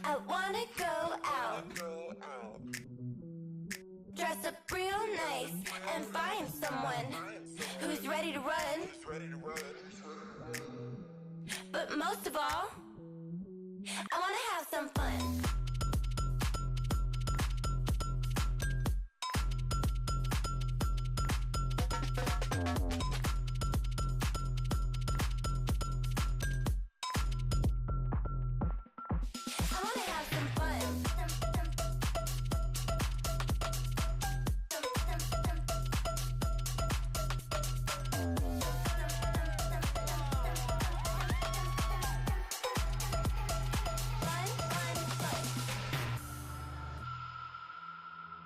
I wanna go out, dress up real nice, and find someone who's ready to run. But most of all, I wanna have some fun.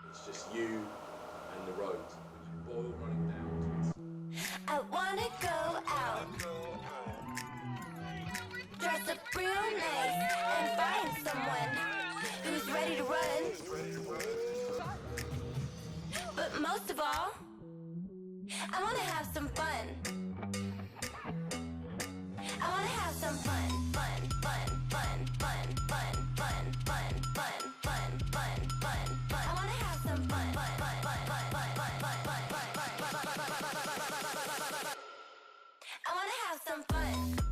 It's just you and the road, ball running down to its... I wanna go out, dress up real nice, and find someone who's ready to run. But most of all, I wanna have some fun. I wanna have some fun, fun, fun, fun, fun, fun, fun, fun, fun, fun, fun, fun, fun. I wanna have some fun, fun, fun, fun, fun, fun, fun, fun, fun, fun, fun, fun, fun, fun, fun, fun, fun. I wanna have some fun.